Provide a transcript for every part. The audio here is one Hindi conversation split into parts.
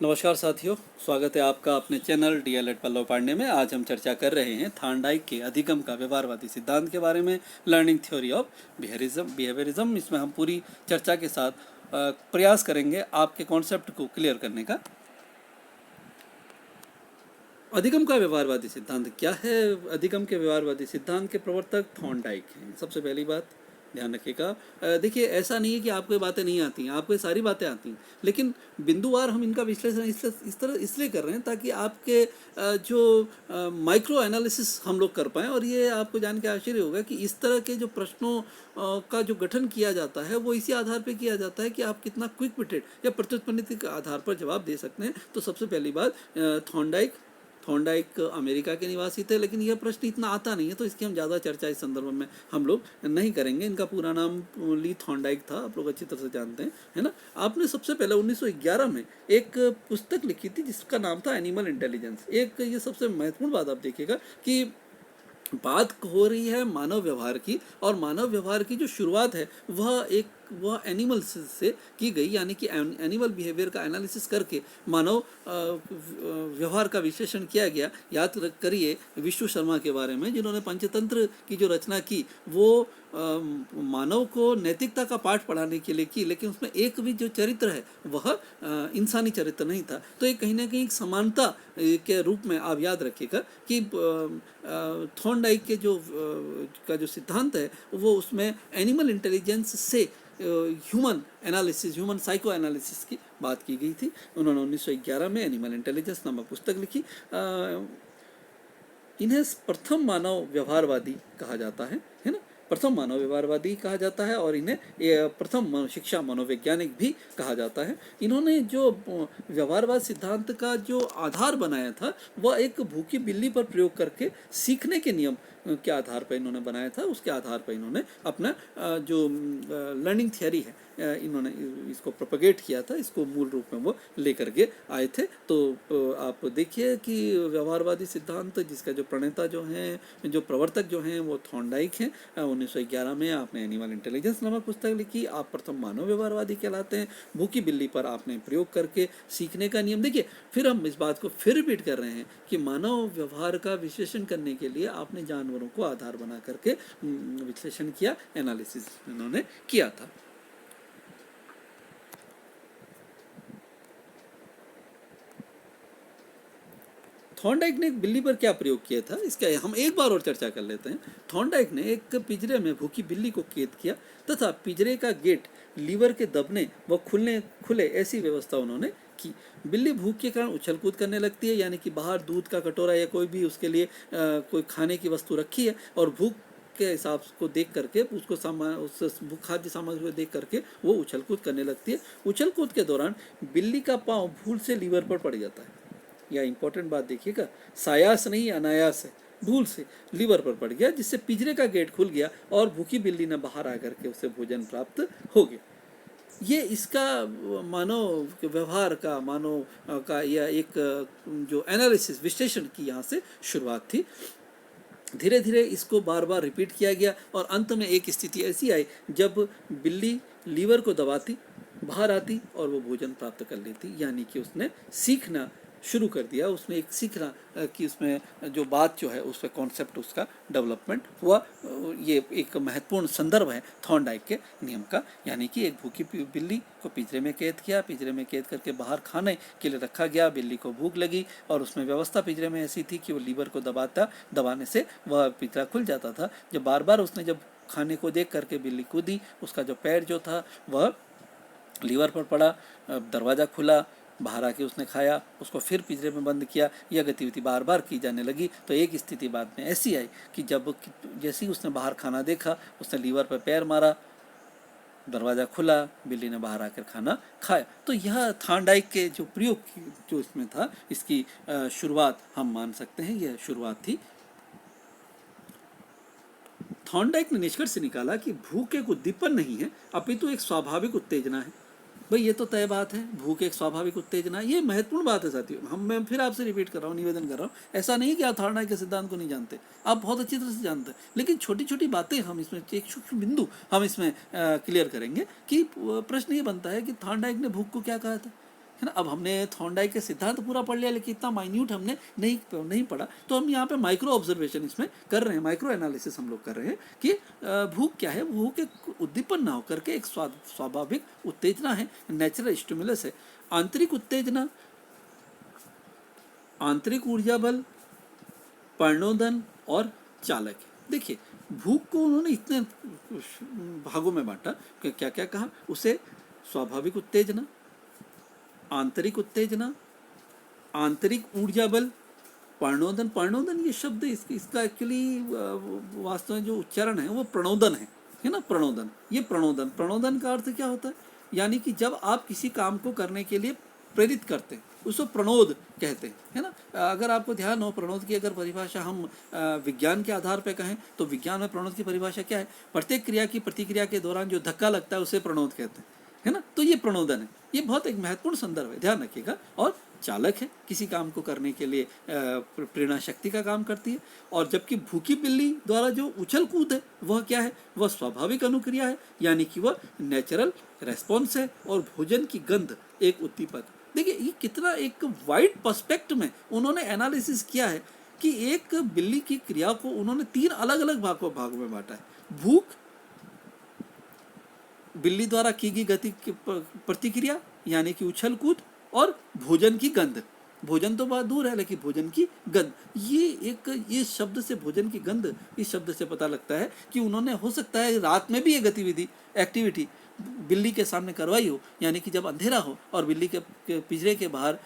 नमस्कार साथियों, स्वागत है आपका अपने चैनल डीएलएड पल्लव पांडे में। आज हम चर्चा कर रहे हैं थॉर्नडाइक के अधिगम का व्यवहारवादी सिद्धांत के बारे में, लर्निंग थ्योरी ऑफ बिहेवियरिज्म। इसमें हम पूरी चर्चा के साथ प्रयास करेंगे आपके कॉन्सेप्ट को क्लियर करने का। अधिगम का व्यवहारवादी सिद्धांत क्या है? अधिगम के व्यवहारवादी सिद्धांत के प्रवर्तक थॉर्नडाइक हैं। सबसे पहली बात ध्यान रखिएगा। देखिए, ऐसा नहीं है कि आपको ये बातें नहीं आती हैं, आपको ये सारी बातें आती हैं, लेकिन बिंदुवार हम इनका विश्लेषण इस तरह इसलिए कर रहे हैं ताकि आपके जो माइक्रो एनालिसिस हम लोग कर पाएँ। और ये आपको जान के आश्चर्य होगा कि इस तरह के जो प्रश्नों का जो गठन किया जाता है वो इसी आधार पर किया जाता है कि आप कितना क्विक विटेड या प्रत्युत्पन्नति के आधार पर जवाब दे सकते हैं। तो सबसे पहली बात, थॉर्नडाइक अमेरिका के निवासी थे, लेकिन यह प्रश्न इतना आता नहीं है, तो इसकी हम ज़्यादा चर्चा इस संदर्भ में हम लोग नहीं करेंगे। इनका पूरा नाम ली थॉर्नडाइक था, आप लोग अच्छी तरह से जानते हैं, है ना। आपने सबसे पहले 1911 में एक पुस्तक लिखी थी जिसका नाम था एनिमल इंटेलिजेंस। एक ये सबसे महत्वपूर्ण बात आप देखिएगा कि बात हो रही है मानव व्यवहार की, और मानव व्यवहार की जो शुरुआत है वह एनिमल से की गई, यानी कि एनिमल बिहेवियर का एनालिसिस करके मानव व्यवहार का विश्लेषण किया गया। याद करिए विश्व शर्मा के बारे में, जिन्होंने पंचतंत्र की जो रचना की वो मानव को नैतिकता का पाठ पढ़ाने के लिए की, लेकिन उसमें एक भी जो चरित्र है वह इंसानी चरित्र नहीं था। तो ये कहीं ना कहीं एक समानता के रूप में आप याद रखिएगा कि थॉर्नडाइक के का जो सिद्धांत है वो उसमें एनिमल इंटेलिजेंस से human analysis, human psycho analysis की बात की गई थी। उन्होंने 1911 में एनिमल इंटेलिजेंस नामक पुस्तक लिखी। इन्हें प्रथम मानव व्यवहारवादी कहा जाता है ना, प्रथम मानव व्यवहारवादी कहा जाता है, और इन्हें प्रथम शिक्षा मनोवैज्ञानिक भी कहा जाता है। इन्होंने जो व्यवहारवाद सिद्धांत का जो आधार बनाया था वह एक भूखी बिल्ली पर प्रयोग करके सीखने के नियम के आधार पर इन्होंने बनाया था। उसके आधार पर इन्होंने अपना जो लर्निंग थियरी है इन्होंने इसको प्रोपगेट किया था, इसको मूल रूप में वो लेकर के आए थे। तो आप देखिए कि व्यवहारवादी सिद्धांत जिसका जो प्रणेता जो हैं, जो प्रवर्तक जो हैं वो थॉर्नडाइक हैं। 1911 में आपने एनिमल इंटेलिजेंस नामक पुस्तक लिखी। आप प्रथम मानव व्यवहारवादी कहलाते हैं। भूखी बिल्ली पर आपने प्रयोग करके सीखने का नियम। देखिए, फिर हम इस बात को फिर रिपीट कर रहे हैं कि मानव व्यवहार का विश्लेषण करने के लिए आपने जानवरों को आधार बना करके विश्लेषण किया, एनालिसिस इन्होंने किया था। थॉर्नडाइक ने एक बिल्ली पर क्या प्रयोग किया था इसका हम एक बार और चर्चा कर लेते हैं। थॉर्नडाइक ने एक पिंजरे में भूखी बिल्ली को कैद किया तथा पिंजरे का गेट लीवर के दबने व खुले ऐसी व्यवस्था उन्होंने की। बिल्ली भूख के कारण उछल कूद करने लगती है, यानी कि बाहर दूध का कटोरा या कोई भी उसके लिए कोई खाने की वस्तु रखी है और भूख के हिसाब को देख करके उसको उस खाद्य सामग्री को देख करके वो उछल कूद करने लगती है। उछल कूद के दौरान बिल्ली का पाँव भूल से लीवर पर पड़ जाता है। यह इंपॉर्टेंट बात देखिएगा, सायास नहीं अनायास है, भूल से लीवर पर पड़ गया, जिससे पिंजरे का गेट खुल गया और भूखी बिल्ली ने बाहर आकर के उसे भोजन प्राप्त हो गया। ये इसका मानव व्यवहार का, मानव का यह एक जो एनालिसिस, विश्लेषण की यहाँ से शुरुआत थी। धीरे धीरे इसको बार बार रिपीट किया गया और अंत में एक स्थिति ऐसी आई जब बिल्ली लीवर को दबाती, बाहर आती और वो भोजन प्राप्त कर लेती, यानी कि उसने सीखना शुरू कर दिया। उसने एक सीखना कि उसमें जो बात जो है उस पर कॉन्सेप्ट उसका डेवलपमेंट हुआ। ये एक महत्वपूर्ण संदर्भ है थॉर्नडाइक के नियम का, यानी कि एक भूखी बिल्ली को पिंजरे में कैद किया, पिंजरे में कैद करके बाहर खाने के लिए रखा गया। बिल्ली को भूख लगी और उसमें व्यवस्था पिंजरे में ऐसी थी कि वो लीवर को दबाने से वह पिंजरा खुल जाता था। जब बार बार उसने जब खाने को देख करके बिल्ली कूदी, उसका जो पैर जो था वह लीवर पर पड़ा, दरवाज़ा खुला, बाहर आके उसने खाया, उसको फिर पिंजरे में बंद किया। यह गतिविधि बार बार की जाने लगी। तो एक स्थिति बाद में ऐसी आई कि जैसे ही उसने बाहर खाना देखा, उसने लीवर पर पैर मारा, दरवाज़ा खुला, बिल्ली ने बाहर आकर खाना खाया। तो यह थॉर्नडाइक के जो प्रयोग जो इसमें था, इसकी शुरुआत हम मान सकते हैं, यह शुरुआत थी। थॉर्नडाइक ने निष्कर्ष निकाला कि भूख एक उद्दीपन नहीं है अपितु एक स्वाभाविक उत्तेजना है। भाई ये तो तय बात है, भूख एक स्वाभाविक उत्तेजना, ये महत्वपूर्ण बात है साथियों। मैं फिर आपसे रिपीट कर रहा हूँ, निवेदन कर रहा हूँ, ऐसा नहीं कि आप थॉर्नडाइक के सिद्धांत को नहीं जानते, आप बहुत अच्छी तरह से जानते हैं, लेकिन छोटी छोटी बातें हम इसमें, एक सूक्ष्म बिंदु हम इसमें क्लियर करेंगे कि प्रश्न ये बनता है कि थॉर्नडाइक ने भूख को क्या कहा था। है ना। अब हमने थॉर्नडाइक के सिद्धांत पूरा पढ़ लिया, लेकिन इतना माइन्यूट हमने नहीं पढ़ा, तो हम यहाँ पे माइक्रो ऑब्जर्वेशन इसमें कर रहे हैं, माइक्रो एनालिसिस हम लोग कर रहे हैं कि भूख क्या है। भूख एक उद्दीपन ना होकर के एक स्वाभाविक उत्तेजना है, नेचुरल स्टिमुलस है। आंतरिक उत्तेजना, आंतरिक ऊर्जा बल, प्रणोदन और चालक है। देखिए, भूख को उन्होंने इतने भागों में बांटा कि क्या क्या कहा उसे, स्वाभाविक उत्तेजना, आंतरिक उत्तेजना, आंतरिक ऊर्जा बल, प्रणोदन। प्रणोदन ये शब्द इसका एक्चुअली वास्तव में जो उच्चारण है वो प्रणोदन है ना। प्रणोदन, ये प्रणोदन का अर्थ क्या होता है, यानी कि जब आप किसी काम को करने के लिए प्रेरित करते हैं उसको प्रणोद कहते हैं, है ना। अगर आपको ध्यान हो, प्रणोद की अगर परिभाषा हम विज्ञान के आधार पर कहें तो विज्ञान में प्रणोद की परिभाषा क्या है, प्रत्येक क्रिया की प्रतिक्रिया के दौरान जो धक्का लगता है उसे प्रणोद कहते हैं, है ना। तो ये प्रणोदन है, ये बहुत एक महत्वपूर्ण संदर्भ है, ध्यान रखिएगा। और चालक है, किसी काम को करने के लिए प्रेरणा शक्ति का काम करती है। और जबकि भूखी बिल्ली द्वारा जो उछल कूद है वह क्या है, वह स्वाभाविक अनुक्रिया है, यानी कि वह नेचुरल रेस्पॉन्स है। और भोजन की गंध एक उद्दीपक। देखिए, ये कितना एक वाइड पर्सपेक्ट में उन्होंने एनालिसिस किया है कि एक बिल्ली की क्रिया को उन्होंने 3 अलग अलग भागों में बांटा है। भूख, बिल्ली द्वारा की गई गति की प्रतिक्रिया यानी कि उछल कूद, और भोजन की गंध। भोजन तो बहुत दूर है, लेकिन भोजन की गंध, ये शब्द से, भोजन की गंध, इस शब्द से पता लगता है कि उन्होंने हो सकता है रात में भी ये गतिविधि, एक्टिविटी बिल्ली के सामने करवाई हो, यानी कि जब अंधेरा हो और बिल्ली के पिंजरे के बाहर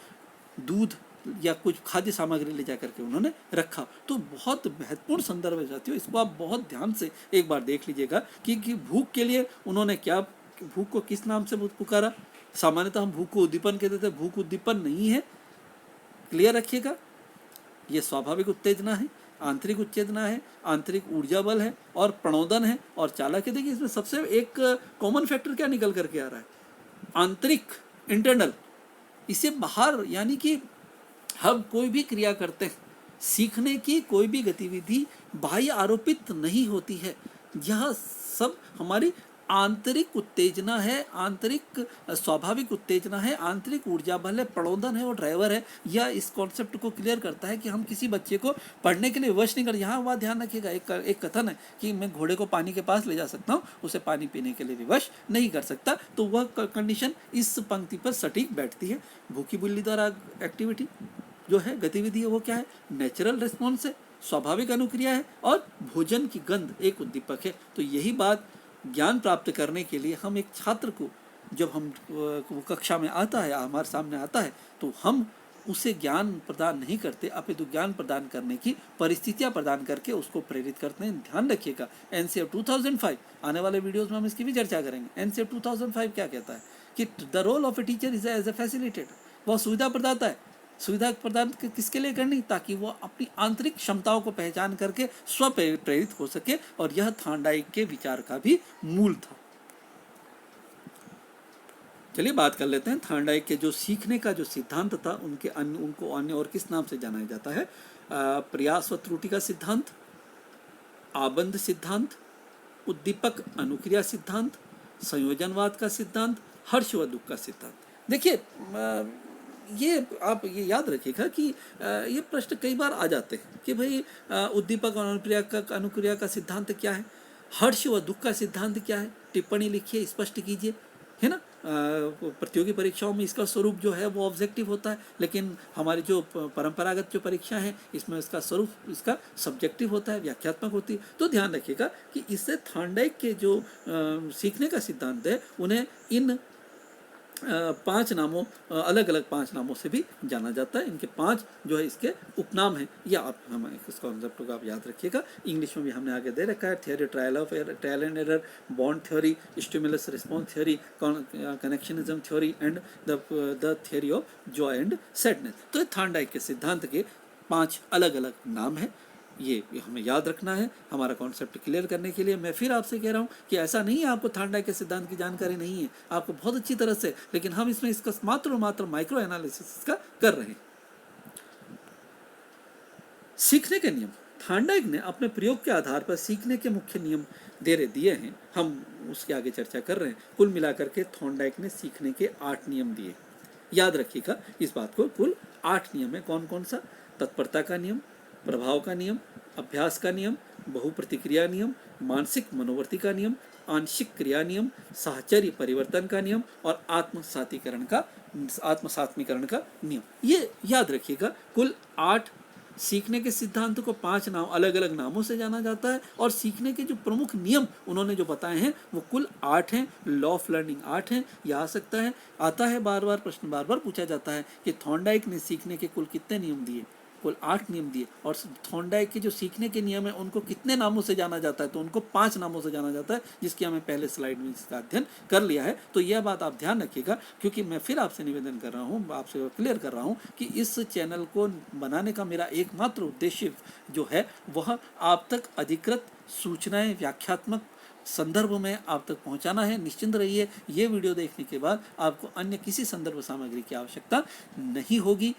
दूध या कुछ खाद्य सामग्री ले जाकर के उन्होंने रखा। तो बहुत महत्वपूर्ण संदर्भ है साथियों, इसको आप बहुत ध्यान से एक बार देख लीजिएगा कि भूख के लिए उन्होंने क्या, भूख को किस नाम से पुकारा। सामान्यतः हम भूख को उद्दीपन कहते थे, भूख उद्दीपन नहीं है, क्लियर रखिएगा। ये स्वाभाविक उत्तेजना है, आंतरिक उत्तेजना है, आंतरिक ऊर्जा बल है, और प्रणोदन है, और चालक है। देखिए, इसमें सबसे एक कॉमन फैक्टर क्या निकल करके आ रहा है, आंतरिक, इंटरनल। इसे बाहर, यानी कि हम कोई भी क्रिया करते हैं, सीखने की कोई भी गतिविधि बाह्य आरोपित नहीं होती है। यह सब हमारी आंतरिक उत्तेजना है, आंतरिक स्वाभाविक उत्तेजना है, आंतरिक ऊर्जा बल है, प्रणोदन है और ड्राइवर है। यह इस कॉन्सेप्ट को क्लियर करता है कि हम किसी बच्चे को पढ़ने के लिए विवश नहीं करते। यहाँ बात ध्यान रखिएगा, एक कथन है कि मैं घोड़े को पानी के पास ले जा सकता हूँ, उसे पानी पीने के लिए विवश नहीं कर सकता। तो वह कंडीशन इस पंक्ति पर सटीक बैठती है। भूखी बिल्ली द्वारा एक्टिविटी जो है, गतिविधि है, वो क्या है, नेचुरल रिस्पॉन्स है, स्वाभाविक अनुक्रिया है, और भोजन की गंध एक उद्दीपक है। तो यही बात ज्ञान प्राप्त करने के लिए हम एक छात्र को, जब हम वो कक्षा में आता है, हमारे सामने आता है, तो हम उसे ज्ञान प्रदान नहीं करते, अपितु ज्ञान प्रदान करने की परिस्थितियां प्रदान करके उसको प्रेरित करते हैं। ध्यान रखिएगा, एनसीईआरटी 2005, आने वाले वीडियोस में हम इसकी भी चर्चा करेंगे। एनसीईआरटी 2005 क्या कहता है कि the role of a teacher is as a facilitator, वह सुविधा प्रदाता है। सुविधा प्रदान किसके लिए करनी, ताकि वो अपनी आंतरिक क्षमताओं को पहचान करके स्व प्रेरित हो सके। और यह थॉर्नडाइक के विचार का भी मूल था। चलिए बात कर लेते हैं थॉर्नडाइक के जो सीखने का जो सिद्धांत था, उनको अन्य और किस नाम से जाना जाता है। प्रयास व त्रुटि का सिद्धांत, आबंध सिद्धांत, उद्दीपक अनुक्रिया सिद्धांत, संयोजनवाद का सिद्धांत, हर्ष व दुख का सिद्धांत। देखिए, ये आप ये याद रखिएगा कि ये प्रश्न कई बार आ जाते हैं कि भाई उद्दीपक और अनुक्रिया का सिद्धांत क्या है, हर्ष व दुख का सिद्धांत क्या है, टिप्पणी लिखिए, स्पष्ट कीजिए, है ना। प्रतियोगी परीक्षाओं में इसका स्वरूप जो है वो ऑब्जेक्टिव होता है, लेकिन हमारी जो परंपरागत जो परीक्षा है इसमें इसका स्वरूप इसका सब्जेक्टिव होता है, व्याख्यात्मक होती है। तो ध्यान रखिएगा कि इससे थॉर्नडाइक के जो सीखने का सिद्धांत है उन्हें इन 5 नामों, अलग अलग 5 नामों से भी जाना जाता है। इनके 5 जो है इसके उपनाम हैं, या आप हम इस कॉन्सेप्ट को आप याद रखिएगा। इंग्लिश में भी हमने आगे दे रखा है, theory trial and error, bond theory, stimulus response theory, connectionism theory and the theory of Joy and sadness. तो थॉर्नडाइक के सिद्धांत के 5 अलग अलग नाम हैं, ये हमें याद रखना है हमारा कॉन्सेप्ट क्लियर करने के लिए। मैं फिर आपसे कह रहा हूँ कि ऐसा नहीं है आपको थॉर्नडाइक के सिद्धांत की जानकारी नहीं है, आपको बहुत अच्छी तरह से, लेकिन हम इसमें इसका मात्र माइक्रो एनालिसिस का कर रहे हैं। सीखने के नियम, थॉर्नडाइक ने अपने प्रयोग के आधार पर सीखने के मुख्य नियम दिए हैं, हम उसके आगे चर्चा कर रहे हैं। कुल मिलाकर के थॉर्नडाइक ने सीखने के 8 नियम दिए। याद रखिएगा इस बात को। कुल 8 नियम है। कौन कौन सा? तत्परता का नियम, प्रभाव का नियम, अभ्यास का नियम, बहुप्रतिक्रिया नियम, मानसिक मनोवर्ती का नियम, आंशिक क्रिया नियम, साहचर्य परिवर्तन का नियम और आत्मसात्मीकरण का नियम। ये याद रखिएगा। कुल 8 सीखने के सिद्धांत को 5 नाम अलग अलग नामों से जाना जाता है और सीखने के जो प्रमुख नियम उन्होंने जो बताए हैं वो कुल 8 हैं। लॉ ऑफ लर्निंग 8 हैं। यह आ सकता है, आता है बार बार प्रश्न, बार बार पूछा जाता है कि थॉर्नडाइक ने सीखने के कुल कितने नियम दिए? कुल 8 नियम दिए। और थॉर्नडाइक के जो सीखने के नियम है उनको कितने नामों से जाना जाता है? तो उनको 5 नामों से जाना जाता है, जिसकी हमें पहले स्लाइड में इसका अध्ययन कर लिया है। तो यह बात आप ध्यान रखिएगा, क्योंकि मैं फिर आपसे निवेदन कर रहा हूँ, आपसे क्लियर कर रहा हूँ कि इस चैनल को बनाने का मेरा एकमात्र उद्देश्य जो है वह आप तक अधिकृत सूचनाएं व्याख्यात्मक संदर्भ में आप तक पहुंचाना है। निश्चिंत रहिए, ये वीडियो देखने के बाद आपको अन्य किसी संदर्भ सामग्री की आवश्यकता नहीं होगी।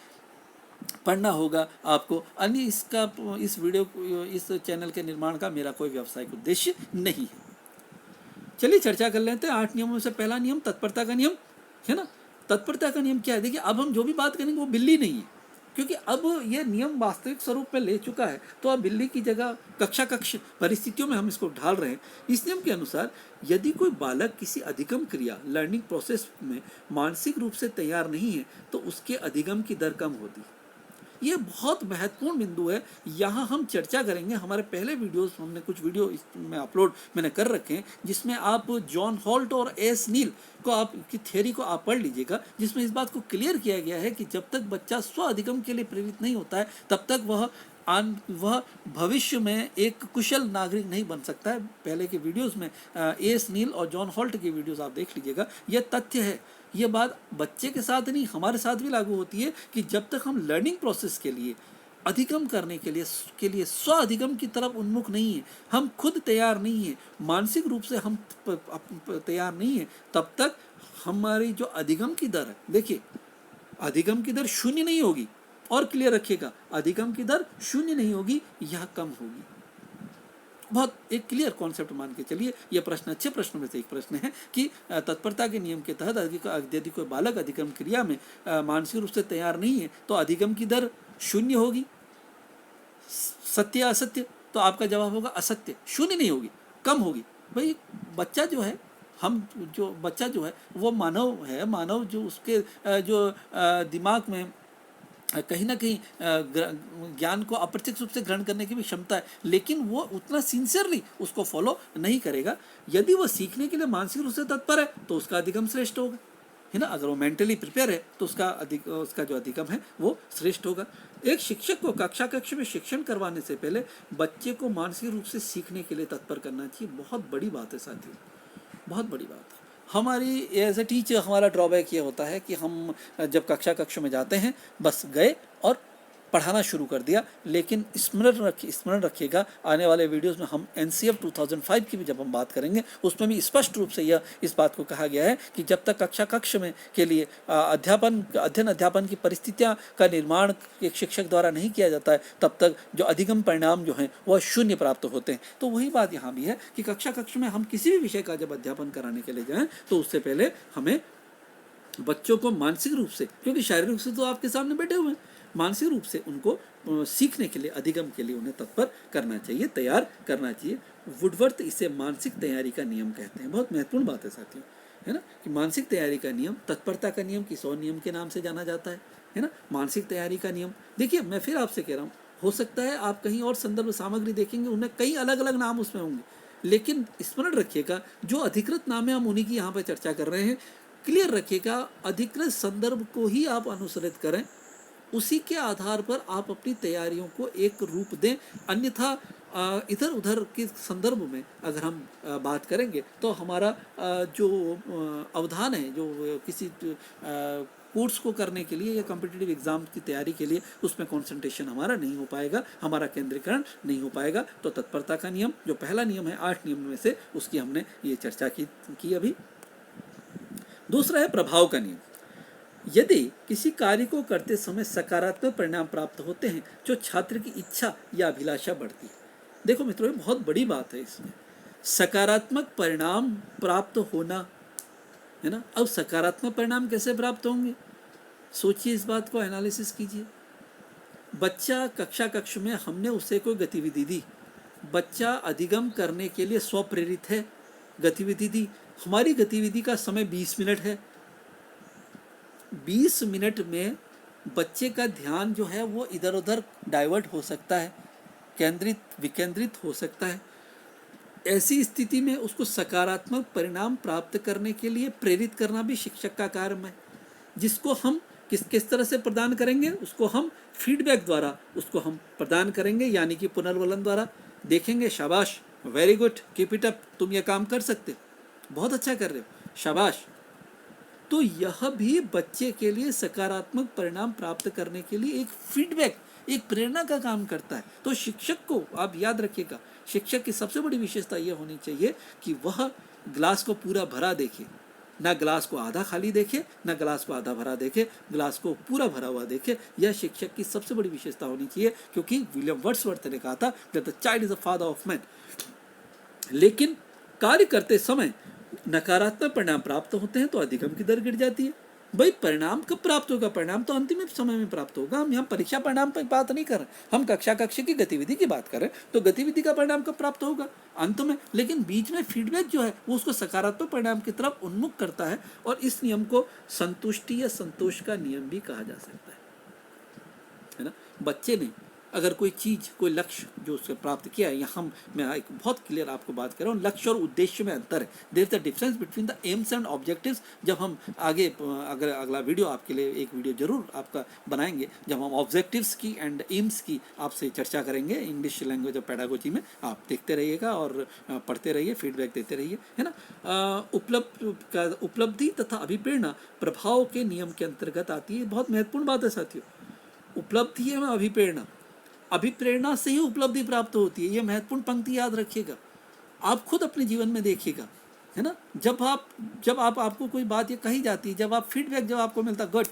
पढ़ना होगा आपको अन्य इस वीडियो इस चैनल के निर्माण का मेरा कोई व्यावसायिक उद्देश्य नहीं है। चलिए चर्चा कर लेते हैं 8 नियमों में से पहला नियम तत्परता का नियम है ना। तत्परता का नियम क्या है? देखिए, अब हम जो भी बात करेंगे वो बिल्ली नहीं है, क्योंकि अब यह नियम वास्तविक स्वरूप में ले चुका है। तो अब बिल्ली की जगह कक्ष परिस्थितियों में हम इसको ढाल रहे हैं। इस नियम के अनुसार यदि कोई बालक किसी अधिगम क्रिया लर्निंग प्रोसेस में मानसिक रूप से तैयार नहीं है तो उसके अधिगम की दर कम होती है। ये बहुत महत्वपूर्ण बिंदु है। यहाँ हम चर्चा करेंगे। हमारे पहले वीडियोस हमने कुछ वीडियो इसमें अपलोड मैंने कर रखे हैं, जिसमें आप जॉन हॉल्ट और एस नील को आप की थ्योरी को आप पढ़ लीजिएगा, जिसमें इस बात को क्लियर किया गया है कि जब तक बच्चा स्व अधिगम के लिए प्रेरित नहीं होता है तब तक वह भविष्य में एक कुशल नागरिक नहीं बन सकता है। पहले के वीडियोस में एस नील और जॉन हॉल्ट की वीडियोस आप देख लीजिएगा। यह तथ्य है। ये बात बच्चे के साथ नहीं, हमारे साथ भी लागू होती है कि जब तक हम लर्निंग प्रोसेस के लिए अधिगम करने के लिए स्व अधिगम की तरफ उन्मुख नहीं है, हम खुद तैयार नहीं है, मानसिक रूप से हम तैयार नहीं है, तब तक हमारी जो अधिगम की दर है, देखिए अधिगम की दर शून्य नहीं होगी। और क्लियर रखिएगा, अधिगम की दर शून्य नहीं होगी, यह कम होगी। बहुत एक क्लियर कॉन्सेप्ट मान के चलिए। यह प्रश्न अच्छे प्रश्नों में से एक प्रश्न है कि तत्परता के नियम के तहत यदि कोई बालक अधिगम क्रिया में मानसिक रूप से तैयार नहीं है तो अधिगम की दर शून्य होगी। सत्य या असत्य? तो आपका जवाब होगा असत्य। शून्य नहीं होगी, कम होगी। भाई बच्चा जो है बच्चा जो है वो मानव है। मानव जो उसके जो दिमाग में कहीं ना कहीं ज्ञान को अप्रत्यक्ष रूप से ग्रहण करने की भी क्षमता है, लेकिन वो उतना सिंसियरली उसको फॉलो नहीं करेगा। यदि वो सीखने के लिए मानसिक रूप से तत्पर है तो उसका अधिगम श्रेष्ठ होगा, है ना। अगर वो मेंटली प्रिपेयर है तो उसका जो अधिगम है वो श्रेष्ठ होगा। एक शिक्षक को कक्ष में शिक्षण करवाने से पहले बच्चे को मानसिक रूप से सीखने के लिए तत्पर करना चाहिए। बहुत बड़ी बात है साथियों, बहुत बड़ी बात है। हमारी एज ए टीचर हमारा ड्रॉबैक ये होता है कि हम जब कक्ष में जाते हैं बस गए और पढ़ाना शुरू कर दिया। लेकिन स्मरण रखिएगा, आने वाले वीडियोस में हम NCF 2005 की भी जब हम बात करेंगे उसमें भी स्पष्ट रूप से इस बात को कहा गया है कि जब तक कक्ष में के लिए अध्ययन की परिस्थितियां का निर्माण एक शिक्षक द्वारा नहीं किया जाता है तब तक जो अधिगम परिणाम जो हैं वह शून्य प्राप्त होते हैं। तो वही बात यहाँ भी है कि कक्ष में हम किसी भी विषय का जब अध्यापन कराने के लिए जाएँ तो उससे पहले हमें बच्चों को मानसिक रूप से, क्योंकि शारीरिक रूप से तो आपके सामने बैठे हुए हैं, मानसिक रूप से उनको सीखने के लिए अधिगम के लिए उन्हें तत्पर करना चाहिए, तैयार करना चाहिए। वुडवर्थ इसे मानसिक तैयारी का नियम कहते हैं। बहुत महत्वपूर्ण बात है साथियों, है ना, कि मानसिक तैयारी का नियम। तत्परता का नियम किस और नियम के नाम से जाना जाता है ना। मानसिक तैयारी का नियम, देखिए मैं फिर आपसे कह रहा हूँ, हो सकता है आप कहीं और संदर्भ सामग्री देखेंगे उन्हें कई अलग अलग नाम उसमें होंगे, लेकिन स्मरण रखिएगा जो अधिकृत नाम है हम उन्हीं की यहाँ पर चर्चा कर रहे हैं। क्लियर रखिएगा, अधिकृत संदर्भ को ही आप अनुसरित करें, उसी के आधार पर आप अपनी तैयारियों को एक रूप दें। अन्यथा इधर उधर के संदर्भ में अगर हम बात करेंगे तो हमारा जो अवधान है, जो किसी कोर्स को करने के लिए या कॉम्पिटिटिव एग्जाम की तैयारी के लिए, उसमें कंसंट्रेशन हमारा नहीं हो पाएगा, हमारा केंद्रीकरण नहीं हो पाएगा। तो तत्परता का नियम जो पहला नियम है 8 नियम में से, उसकी हमने ये चर्चा की अभी। दूसरा है प्रभाव का नियम। यदि किसी कार्य को करते समय सकारात्मक परिणाम प्राप्त होते हैं जो छात्र की इच्छा या अभिलाषा बढ़ती है। देखो मित्रों, ये बहुत बड़ी बात है इसमें, सकारात्मक परिणाम प्राप्त होना, है ना। अब सकारात्मक परिणाम कैसे प्राप्त होंगे? सोचिए इस बात को, एनालिसिस कीजिए। बच्चा कक्ष में हमने उसे कोई गतिविधि दी, बच्चा अधिगम करने के लिए स्वप्रेरित है, गतिविधि दी। हमारी गतिविधि का समय 20 मिनट है। 20 मिनट में बच्चे का ध्यान जो है वो इधर उधर डाइवर्ट हो सकता है, केंद्रित विकेंद्रित हो सकता है। ऐसी स्थिति में उसको सकारात्मक परिणाम प्राप्त करने के लिए प्रेरित करना भी शिक्षक का कार्य है, जिसको हम किस तरह से प्रदान करेंगे, उसको हम फीडबैक द्वारा उसको हम प्रदान करेंगे, यानी कि पुनर्वलन द्वारा। देखेंगे, शाबाश, very good, keep it up, तुम ये काम कर सकते हो, बहुत अच्छा कर रहे हो, शाबाश। तो यह भी बच्चे के लिए सकारात्मक परिणाम प्राप्त करने के लिए एक फीडबैक, एक प्रेरणा का काम करता है। तो शिक्षक को आप याद रखिएगा, शिक्षक की सबसे बड़ी विशेषता यह होनी चाहिए कि वह ग्लास को पूरा भरा देखे, ना ग्लास को आधा खाली देखे, ना ग्लास को आधा भरा देखे, ग्लास को पूरा भरा हुआ देखे। यह शिक्षक की सबसे बड़ी विशेषता होनी चाहिए, क्योंकि विलियम वर्ड्सवर्थ ने कहा था that the child is the father of man. लेकिन कार्य करते समय नकारात्मक परिणाम प्राप्त होते हैं तो अधिगम की दर गिर जाती है। भाई परिणाम कब प्राप्त होगा? परिणाम तो अंतिम समय में प्राप्त होगा। हम यहाँ परीक्षा परिणाम पर बात नहीं कर रहे, हम कक्षा की गतिविधि की बात कर रहे हैं। तो गतिविधि का परिणाम कब प्राप्त होगा? अंत में। लेकिन बीच में फीडबैक जो है वो उसको सकारात्मक परिणाम की तरफ उन्मुख करता है, और इस नियम को संतुष्टि या संतोष का नियम भी कहा जा सकता है ना। बच्चे ने अगर कोई चीज़, कोई लक्ष्य जो उससे प्राप्त किया है, यहाँ मैं एक बहुत क्लियर आपको बात कर रहा हूँ, लक्ष्य और उद्देश्य में अंतर है। There is the difference between the aims and objectives. जब हम आगे अगर अगला वीडियो आपके लिए एक वीडियो जरूर आपका बनाएंगे, जब हम ऑब्जेक्टिव्स की एंड एम्स की आपसे चर्चा करेंगे इंग्लिश लैंग्वेज और पेडागोजी में। आप देखते रहिएगा और पढ़ते रहिए, फीडबैक देते रहिए, है ना। उपलब्धि तथा अभिप्रेरणा प्रभाव के नियम के अंतर्गत आती है। बहुत महत्वपूर्ण बात है साथियों, उपलब्धि है अभिप्रेरणा, अभिप्रेरणा से ही उपलब्धि प्राप्त होती है। ये महत्वपूर्ण पंक्ति याद रखिएगा, आप खुद अपने जीवन में देखिएगा, है ना। जब आपको कोई बात ये कही जाती है, जब आप फीडबैक जब आपको मिलता, गुड,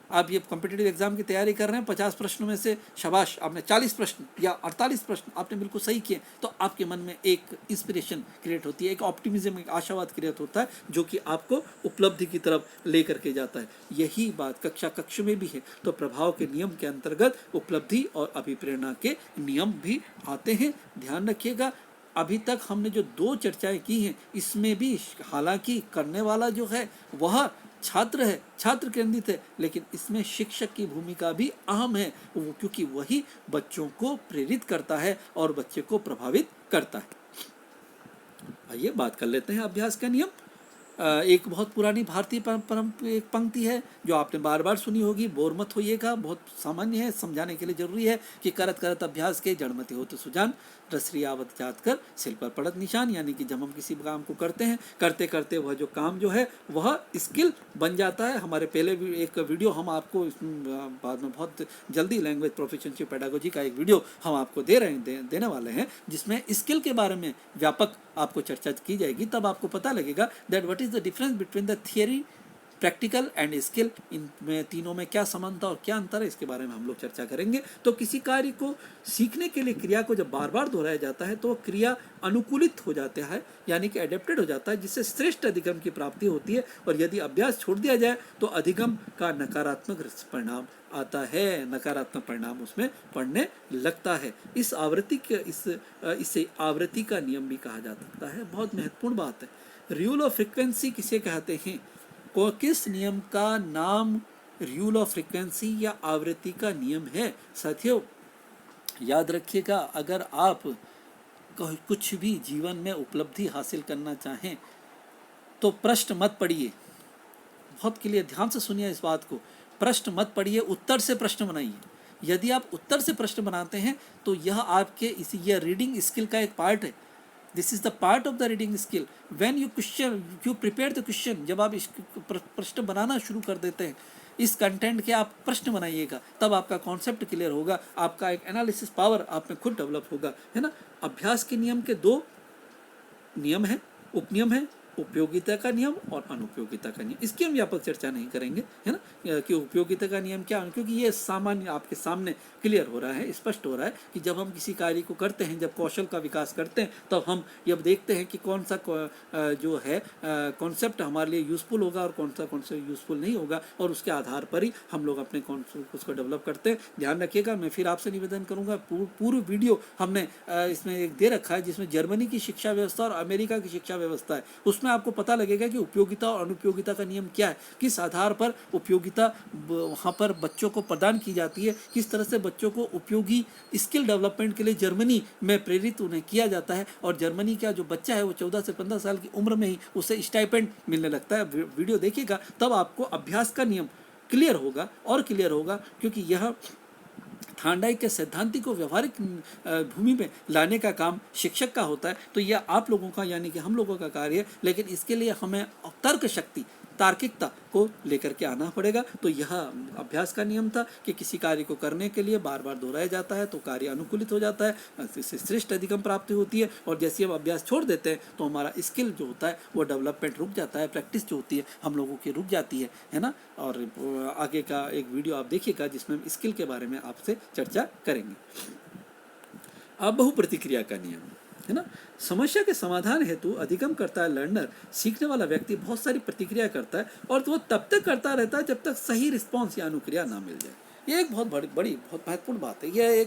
आप ये कॉम्पिटिटिव एग्जाम की तैयारी कर रहे हैं, 50 प्रश्नों में से शाबाश आपने 40 प्रश्न या 48 प्रश्न आपने बिल्कुल सही किए, तो आपके मन में एक इंस्पिरेशन क्रिएट होती है, एक ऑप्टिमिज्म, एक आशावाद क्रिएट होता है, जो कि आपको उपलब्धि की तरफ लेकर के जाता है। यही बात कक्ष में भी है। तो प्रभाव के नियम के अंतर्गत उपलब्धि और अभिप्रेरणा के नियम भी आते हैं, ध्यान रखिएगा। अभी तक हमने जो 2 चर्चाएं की हैं, इसमें भी हालांकि करने वाला जो है वह छात्र है, छात्र केंद्रित है, लेकिन इसमें शिक्षक की भूमिका भी अहम है, क्योंकि वही बच्चों को प्रेरित करता है और बच्चे को प्रभावित करता है। आइए बात कर लेते हैं अभ्यास का नियम। एक बहुत पुरानी भारतीय एक पंक्ति है जो आपने बार बार सुनी होगी, बोर मत होइएगा, बहुत सामान्य है, समझाने के लिए जरूरी है कि करत करत अभ्यास के जड़मति हो तो सुजान, रसरी आवत जात कर सिल पर पड़त निशान। यानी कि जब हम किसी काम को करते हैं, करते करते वह जो काम जो है वह स्किल बन जाता है। हमारे पहले एक वीडियो हम आपको बाद में बहुत जल्दी लैंग्वेज प्रोफिशिएंसी पेडागोजी का एक वीडियो हम आपको देने वाले हैं, जिसमें स्किल के बारे में व्यापक आपको चर्चा की जाएगी। तब आपको पता लगेगा that what is the difference between the theory, practical and skill. इनमें तीनों में क्या समानता और क्या अंतर है, इसके बारे में हम लोग चर्चा करेंगे। तो किसी कार्य को सीखने के लिए क्रिया को जब बार बार दोहराया जाता है तो क्रिया अनुकूलित हो जाता है, यानी कि एडेप्टेड हो जाता है, जिससे श्रेष्ठ अधिगम की प्राप्ति होती है। और यदि अभ्यास छोड़ दिया जाए तो अधिगम का नकारात्मक परिणाम आता है, नकारात्मक परिणाम उसमें पड़ने लगता है। इस आवृत्ति के इसे आवृत्ति का नियम भी कहा जा सकता है। बहुत महत्वपूर्ण बात है। रूल ऑफ फ्रीक्वेंसी किसे कहते हैं? को किस नियम का नाम रूल ऑफ फ्रीक्वेंसी या आवृत्ति का नियम है? साथियों याद रखिएगा, अगर आप कुछ भी जीवन में उपलब्धि हासिल करना चाहें तो प्रश्न मत पढ़िए, बहुत क्लियर ध्यान से सुनिए इस बात को, प्रश्न मत पढ़िए, उत्तर से प्रश्न बनाइए। यदि आप उत्तर से प्रश्न बनाते हैं तो यह आपके यह रीडिंग स्किल का एक पार्ट है। This is the part of the reading skill. When you prepare the question, जब आप इस प्रश्न बनाना शुरू कर देते हैं, इस कंटेंट के आप प्रश्न बनाइएगा, तब आपका कॉन्सेप्ट क्लियर होगा, आपका एक एनालिसिस पावर आप में खुद डेवलप होगा, है ना। अभ्यास के नियम के 2 नियम हैं, उपनियम है। उपयोगिता का नियम और अनुपयोगिता का नियम, इसकी हम व्यापक चर्चा नहीं करेंगे, है ना, कि उपयोगिता का नियम क्या है, क्योंकि ये सामान्य आपके सामने क्लियर हो रहा है, स्पष्ट हो रहा है कि जब हम किसी कार्य को करते हैं, जब कौशल का विकास करते हैं, तब हम ये देखते हैं कि कौन सा जो है कॉन्सेप्ट हमारे लिए यूज़फुल होगा और कौन सा कॉन्सेप्ट यूज़फुल नहीं होगा, और उसके आधार पर ही हम लोग अपने कॉन्सेप्ट उसको डेवलप करते हैं। ध्यान रखिएगा, मैं फिर आपसे निवेदन करूँगा, पूर्व वीडियो हमने इसमें एक दे रखा है जिसमें जर्मनी की शिक्षा व्यवस्था और अमेरिका की शिक्षा व्यवस्था है, उसमें आपको पता लगेगा कि उपयोगिता और अनुपयोगिता का नियम क्या है, किस आधार पर उपयोगिता वहाँ पर बच्चों को प्रदान की जाती है, किस तरह से बच्चों को उपयोगी स्किल डेवलपमेंट के लिए जर्मनी में प्रेरित उन्हें किया जाता है, और जर्मनी का जो बच्चा है वो 14 से 15 साल की उम्र में ही उसे स्टाइपेंड मिलने लगता है। वीडियो देखिएगा, तब आपको अभ्यास का नियम क्लियर होगा और क्लियर होगा, क्योंकि यह थार्नडाइक के सिद्धांति को व्यवहारिक भूमि में लाने का काम शिक्षक का होता है। तो यह आप लोगों का यानी कि हम लोगों का कार्य है, लेकिन इसके लिए हमें तर्क शक्ति, तार्किकता को लेकर के आना पड़ेगा। तो यह अभ्यास का नियम था कि किसी कार्य को करने के लिए बार बार दोहराया जाता है तो कार्य अनुकूलित हो जाता है, इससे श्रेष्ठ अधिगम प्राप्ति होती है, और जैसे हम अभ्यास छोड़ देते हैं तो हमारा स्किल जो होता है वो डेवलपमेंट रुक जाता है, प्रैक्टिस जो होती है हम लोगों की रुक जाती है ना। और आगे का एक वीडियो आप देखिएगा जिसमें हम स्किल के बारे में आपसे चर्चा करेंगे। अब बहुप्रतिक्रिया का नियम, है ना। समस्या के समाधान हेतु अधिगम करता है लर्नर, सीखने वाला व्यक्ति बहुत सारी प्रतिक्रिया करता है, और वो तब तक करता रहता है जब तक सही रिस्पॉन्स या अनुक्रिया ना मिल जाए। ये एक बहुत बड़ी बहुत महत्वपूर्ण बात है। यह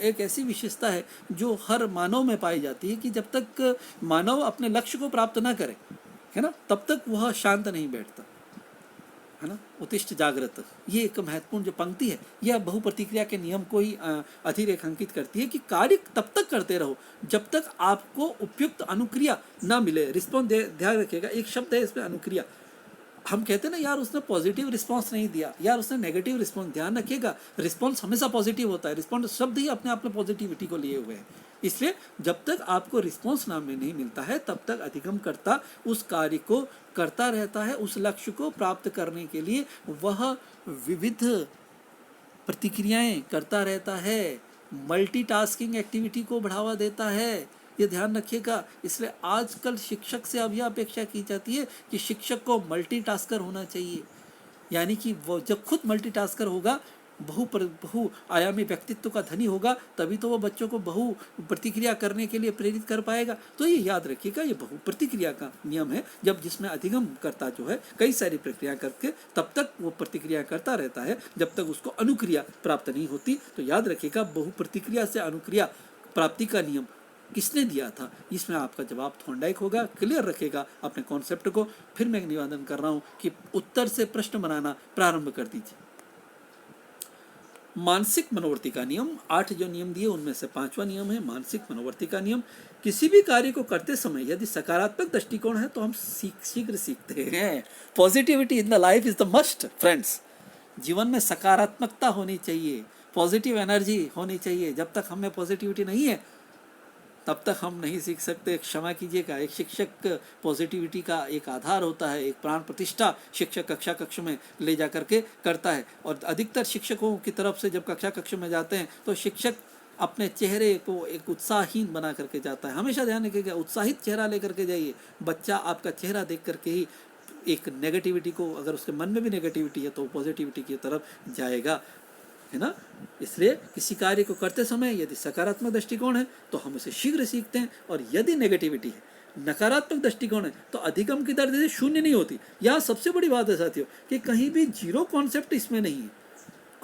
एक ऐसी विशेषता है जो हर मानव में पाई जाती है कि जब तक मानव अपने लक्ष्य को प्राप्त ना करे, है ना, तब तक वह शांत नहीं बैठता, है ना। उत्तिष्ठ जागृत, ये एक महत्वपूर्ण जो पंक्ति है, यह बहुप्रतिक्रिया के नियम को ही अधिरेखांकित करती है कि कार्य तब तक करते रहो जब तक आपको उपयुक्त अनुक्रिया ना मिले, रिस्पॉन्स। ध्यान रखिएगा, एक शब्द है इसमें अनुक्रिया। हम कहते हैं ना यार उसने पॉजिटिव रिस्पॉन्स नहीं दिया, यार उसने नेगेटिव रिस्पॉन्स। ध्यान रखिएगा, रिस्पॉन्स हमेशा पॉजिटिव होता है, रिस्पॉन्स शब्द ही अपने आप में पॉजिटिविटी को लिए हुए हैं। इसलिए जब तक आपको रिस्पॉन्स नाम में नहीं मिलता है तब तक अधिगम करता उस कार्य को करता रहता है, उस लक्ष्य को प्राप्त करने के लिए वह विविध प्रतिक्रियाएं करता रहता है, मल्टीटास्किंग एक्टिविटी को बढ़ावा देता है। ये ध्यान रखिएगा। इसलिए आजकल शिक्षक से अब यह अपेक्षा की जाती है कि शिक्षक को मल्टीटास्कर होना चाहिए, यानी कि वो जब खुद मल्टीटास्कर होगा, बहु आयामी व्यक्तित्व का धनी होगा, तभी तो वो बच्चों को बहु प्रतिक्रिया करने के लिए प्रेरित कर पाएगा। तो ये याद रखिएगा, ये बहु प्रतिक्रिया का नियम है, जब जिसमें अधिगम करता जो है कई सारी प्रक्रिया करके तब तक वो प्रतिक्रिया करता रहता है जब तक उसको अनुक्रिया प्राप्त नहीं होती। तो याद रखिएगा, बहु प्रतिक्रिया से अनुक्रिया प्राप्ति का नियम किसने दिया था, इसमें आपका जवाब थॉर्नडाइक होगा। क्लियर रखेगा अपने कॉन्सेप्ट को। फिर मैं निवेदन कर रहा हूँ कि उत्तर से प्रश्न बनाना प्रारंभ कर दीजिए। मानसिक मनोवृत्ति का नियम, 8 जो नियम दिए उनमें से 5वां नियम है मानसिक मनोवृत्ति का नियम। किसी भी कार्य को करते समय यदि सकारात्मक दृष्टिकोण है तो हम शीघ्र सीखते हैं। Positivity in the life is the must friends. जीवन में सकारात्मकता होनी चाहिए, पॉजिटिव एनर्जी होनी चाहिए। जब तक हमें पॉजिटिविटी नहीं है तब तक हम नहीं सीख सकते। क्षमा कीजिएगा, एक शिक्षक पॉजिटिविटी का एक आधार होता है, एक प्राण प्रतिष्ठा शिक्षक कक्षा कक्ष में ले जा करके करता है। और अधिकतर शिक्षकों की तरफ से जब कक्षा कक्ष में जाते हैं तो शिक्षक अपने चेहरे को एक उत्साहहीन बना करके जाता है। हमेशा ध्यान रखिएगा, उत्साहित चेहरा लेकर के जाइए। बच्चा आपका चेहरा देख करके ही एक नेगेटिविटी को, अगर उसके मन में भी नेगेटिविटी है तो पॉजिटिविटी की तरफ जाएगा, है ना। इसलिए किसी कार्य को करते समय यदि सकारात्मक दृष्टिकोण है तो हम उसे शीघ्र सीखते हैं, और यदि नेगेटिविटी है, नकारात्मक दृष्टिकोण है, तो अधिगम की दर शून्य नहीं होती। यहाँ सबसे बड़ी बात है साथियों कि कहीं भी जीरो कॉन्सेप्ट इसमें नहीं है।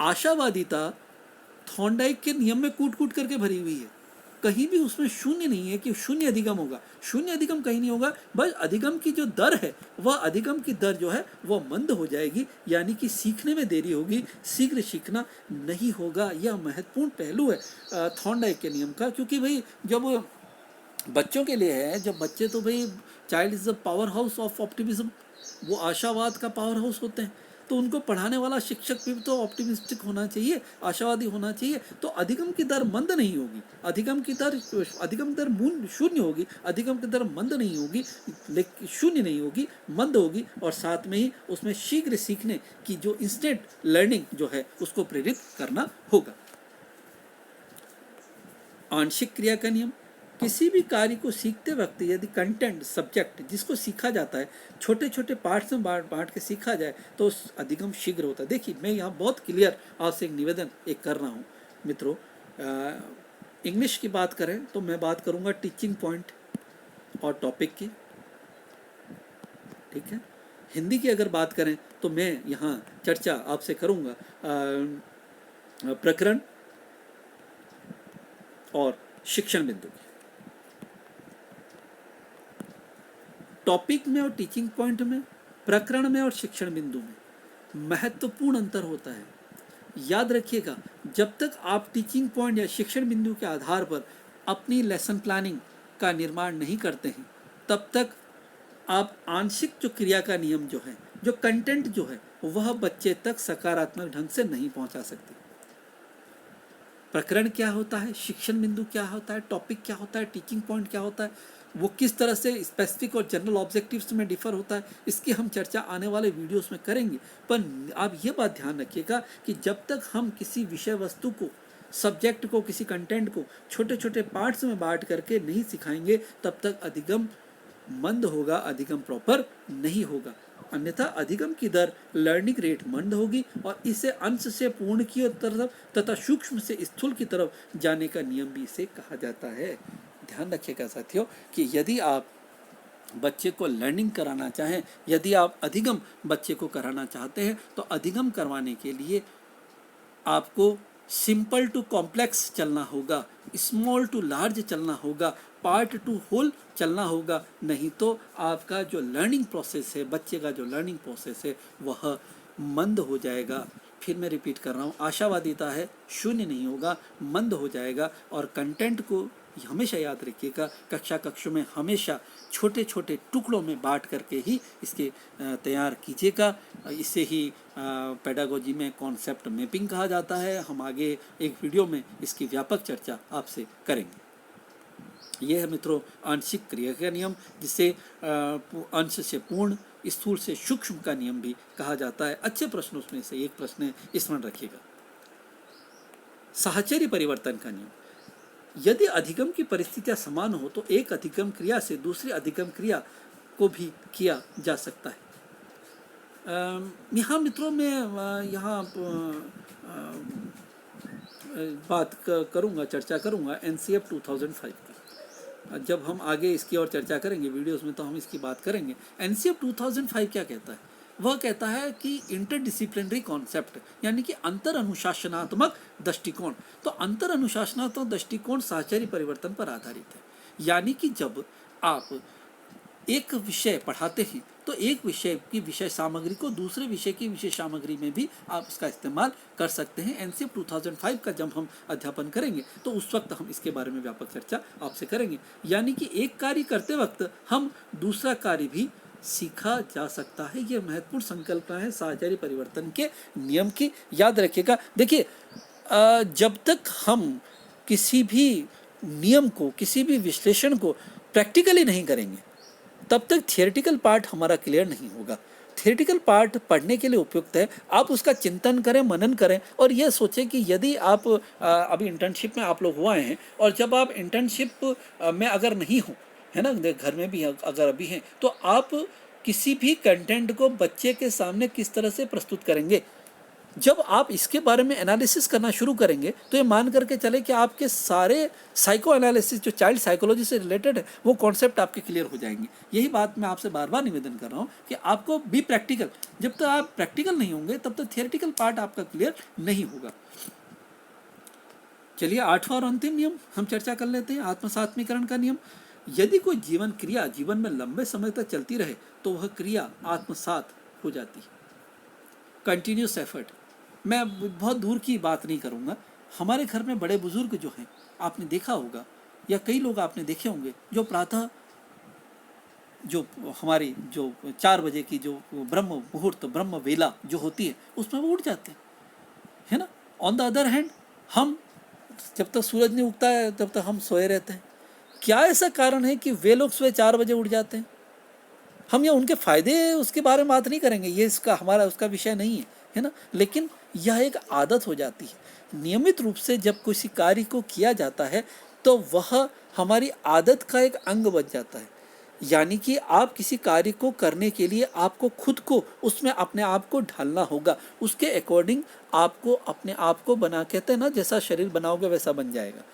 आशावादिता थॉर्नडाइक के नियम में कूट कूट करके भरी हुई है, कहीं भी उसमें शून्य नहीं है कि शून्य अधिगम होगा। शून्य अधिगम कहीं नहीं होगा, बस अधिगम की जो दर है वह अधिगम की दर जो है वह मंद हो जाएगी, यानी कि सीखने में देरी होगी, शीघ्र सीखना नहीं होगा। यह महत्वपूर्ण पहलू है थॉर्नडाइक के नियम का, क्योंकि भाई जब बच्चों के लिए है, जब बच्चे तो भाई child is the power house of optimism, वो आशावाद का पावर हाउस होते हैं। तो उनको पढ़ाने वाला शिक्षक भी तो ऑप्टिमिस्टिक होना चाहिए, आशावादी होना चाहिए। तो अधिगम की दर मंद नहीं होगी, अधिगम की दर शून्य होगी, अधिगम की दर मंद नहीं होगी, लेकिन शून्य नहीं होगी, मंद होगी। और साथ में ही उसमें शीघ्र सीखने की जो इंस्टेंट लर्निंग जो है उसको प्रेरित करना होगा। आंशिक क्रिया का नियम, किसी भी कार्य को सीखते वक्त यदि कंटेंट सब्जेक्ट जिसको सीखा जाता है छोटे छोटे पार्ट्स में बांट बांट के सीखा जाए तो अधिगम शीघ्र होता है। देखिए मैं यहाँ बहुत क्लियर आपसे एक निवेदन एक कर रहा हूँ मित्रों। इंग्लिश की बात करें तो मैं बात करूँगा टीचिंग पॉइंट और टॉपिक की, ठीक है। हिंदी की अगर बात करें तो मैं यहाँ चर्चा आपसे करूँगा प्रकरण और शिक्षण बिंदु की। टॉपिक में और टीचिंग पॉइंट में, प्रकरण में और शिक्षण बिंदु में महत्वपूर्ण अंतर होता है। याद रखिएगा, जब तक आप टीचिंग पॉइंट या शिक्षण बिंदु के आधार पर अपनी लेसन प्लानिंग का निर्माण नहीं करते हैं तब तक आप आंशिक जो क्रिया का नियम जो है, जो कंटेंट जो है, वह बच्चे तक सकारात्मक ढंग से नहीं पहुंचा सकते। प्रकरण क्या होता है, शिक्षण बिंदु क्या होता है, टॉपिक क्या होता है, टीचिंग पॉइंट क्या होता है, वो किस तरह से स्पेसिफिक और जनरल ऑब्जेक्टिव्स में डिफर होता है, इसकी हम चर्चा आने वाले वीडियोस में करेंगे। पर आप ये बात ध्यान रखिएगा कि जब तक हम किसी विषय वस्तु को, सब्जेक्ट को, किसी कंटेंट को छोटे छोटे पार्ट्स में बांट करके नहीं सिखाएंगे तब तक अधिगम मंद होगा, अधिगम प्रॉपर नहीं होगा। अन्यथा अधिगम की दर, लर्निंग रेट मंद होगी और इसे अंश से पूर्ण की तरफ तथा सूक्ष्म से स्थूल की तरफ जाने का नियम भी इसे कहा जाता है। ध्यान रखिएगा साथियों कि यदि आप बच्चे को लर्निंग कराना चाहें, यदि आप अधिगम बच्चे को कराना चाहते हैं तो अधिगम करवाने के लिए आपको सिंपल टू कॉम्प्लेक्स चलना होगा, स्मॉल टू लार्ज चलना होगा, पार्ट टू होल चलना होगा। नहीं तो आपका जो लर्निंग प्रोसेस है, बच्चे का जो लर्निंग प्रोसेस है वह मंद हो जाएगा। फिर मैं रिपीट कर रहा हूँ, आशावादिता है, शून्य नहीं होगा, मंद हो जाएगा। और कंटेंट को हमेशा याद रखिएगा, कक्षा कक्षों में हमेशा छोटे छोटे टुकड़ों में बांट करके ही इसके तैयार कीजिएगा। इसे ही पेडागोजी में कॉन्सेप्ट मैपिंग कहा जाता है। हम आगे एक वीडियो में इसकी व्यापक चर्चा आपसे करेंगे। यह है मित्रों आंशिक क्रिया का नियम, जिसे अंश से पूर्ण, स्थूल से सूक्ष्म का नियम भी कहा जाता है। अच्छे प्रश्नों में से एक प्रश्न है, स्मरण रखिएगा, साहचर्य परिवर्तन का नियम। यदि अधिगम की परिस्थितियां समान हो तो एक अधिगम क्रिया से दूसरी अधिगम क्रिया को भी किया जा सकता है। यहाँ मित्रों में यहाँ बात करूँगा, चर्चा करूँगा NCF 2005 की। जब हम आगे इसकी और चर्चा करेंगे वीडियोस में तो हम इसकी बात करेंगे। NCF 2005 क्या कहता है? वह कहता है कि इंटरडिसिप्लिनरी कॉन्सेप्ट, यानी कि अंतर अनुशासनात्मक दृष्टिकोण। तो अंतर अनुशासनात्मक दृष्टिकोण साहचर्य परिवर्तन पर आधारित है। यानी कि जब आप एक विषय पढ़ाते हैं तो एक विषय की विषय सामग्री को दूसरे विषय की विषय सामग्री में भी आप उसका इस्तेमाल कर सकते हैं। NCF 2005 का जब हम अध्यापन करेंगे तो उस वक्त हम इसके बारे में व्यापक चर्चा आपसे करेंगे। यानी कि एक कार्य करते वक्त हम दूसरा कार्य भी सीखा जा सकता है। यह महत्वपूर्ण संकल्पना है साहचर्य परिवर्तन के नियम की, याद रखिएगा। देखिए जब तक हम किसी भी नियम को, किसी भी विश्लेषण को प्रैक्टिकली नहीं करेंगे तब तक थियोरेटिकल पार्ट हमारा क्लियर नहीं होगा। थियोरेटिकल पार्ट पढ़ने के लिए उपयुक्त है, आप उसका चिंतन करें, मनन करें और यह सोचें कि यदि आप अभी इंटर्नशिप में आप लोग हुए हैं और जब आप इंटर्नशिप में अगर नहीं हो, है ना, घर में भी अगर अभी हैं, तो आप किसी भी कंटेंट को बच्चे के सामने किस तरह से प्रस्तुत करेंगे। जब आप इसके बारे में एनालिसिस करना शुरू करेंगे तो ये मान करके चले कि आपके सारे साइको एनालिसिस जो चाइल्ड साइकोलॉजी से रिलेटेड है वो कॉन्सेप्ट आपके क्लियर हो जाएंगे। यही बात मैं आपसे बार बार निवेदन कर रहा हूँ कि आपको बी प्रैक्टिकल। जब तक आप प्रैक्टिकल नहीं होंगे तब तक थियोरेटिकल पार्ट आपका क्लियर नहीं होगा। चलिए 8वां और अंतिम नियम हम चर्चा कर लेते हैं, आत्मसात्मीकरण का नियम। यदि कोई जीवन क्रिया जीवन में लंबे समय तक चलती रहे तो वह क्रिया आत्मसात हो जाती है। कंटिन्यूस एफर्ट, मैं बहुत दूर की बात नहीं करूँगा। हमारे घर में बड़े बुजुर्ग जो हैं, आपने देखा होगा या कई लोग आपने देखे होंगे जो प्रातः जो हमारी जो 4 बजे की जो ब्रह्म मुहूर्त, ब्रह्म वेला जो होती है उसमें वो उठ जाते हैं, है ना। ऑन द अदर हैंड हम जब तक सूरज नहीं उगता है तब तक हम सोए रहते हैं। क्या ऐसा कारण है कि वे लोग सुबह 4 बजे उठ जाते हैं? हम ये उनके फ़ायदे उसके बारे में बात नहीं करेंगे, ये इसका हमारा उसका विषय नहीं है, है ना। लेकिन यह एक आदत हो जाती है। नियमित रूप से जब किसी कार्य को किया जाता है तो वह हमारी आदत का एक अंग बन जाता है। यानी कि आप किसी कार्य को करने के लिए आपको खुद को उसमें अपने आप को ढालना होगा, उसके अकॉर्डिंग आपको अपने आप को बना, कहते हैं ना जैसा शरीर बनाओगे वैसा बन जाएगा।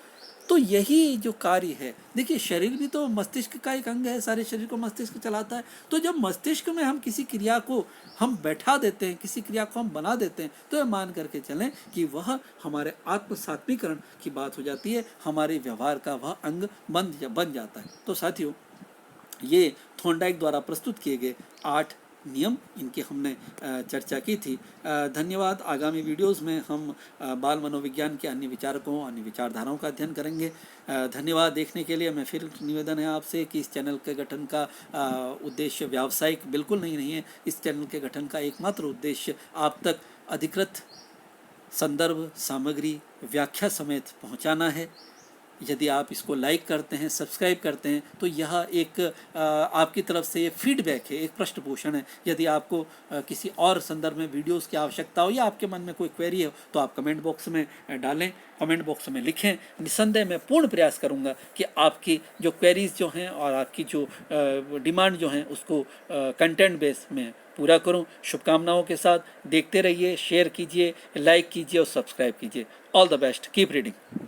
तो यही जो कार्य है, देखिए शरीर भी तो मस्तिष्क का एक अंग है, सारे शरीर को मस्तिष्क चलाता है। तो जब मस्तिष्क में हम किसी क्रिया को हम बैठा देते हैं, किसी क्रिया को हम बना देते हैं, तो यह मान करके चलें कि वह हमारे आत्मसात्मीकरण की बात हो जाती है, हमारे व्यवहार का वह अंग बन जाता है। तो साथियों, ये थॉर्नडाइक द्वारा प्रस्तुत किए गए 8 नियम, इनकी हमने चर्चा की थी। धन्यवाद। आगामी वीडियोस में हम बाल मनोविज्ञान के अन्य विचारकों, अन्य विचारधाराओं का अध्ययन करेंगे। धन्यवाद देखने के लिए। मैं फिर निवेदन है आपसे कि इस चैनल के गठन का उद्देश्य व्यावसायिक बिल्कुल नहीं है। इस चैनल के गठन का एकमात्र उद्देश्य आप तक अधिकृत संदर्भ सामग्री व्याख्या समेत पहुंचाना है। यदि आप इसको लाइक करते हैं, सब्सक्राइब करते हैं, तो यह एक आपकी तरफ से ये फीडबैक है, एक पृष्ठ पोषण है। यदि आपको किसी और संदर्भ में वीडियोस की आवश्यकता हो या आपके मन में कोई क्वेरी हो, तो आप कमेंट बॉक्स में डालें, कमेंट बॉक्स में लिखें। निस्संदेह मैं पूर्ण प्रयास करूंगा कि आपकी जो क्वेरीज जो हैं और आपकी जो डिमांड जो हैं उसको कंटेंट बेस में पूरा करूं। शुभकामनाओं के साथ देखते रहिए, शेयर कीजिए, लाइक कीजिए और सब्सक्राइब कीजिए। All the best, keep reading.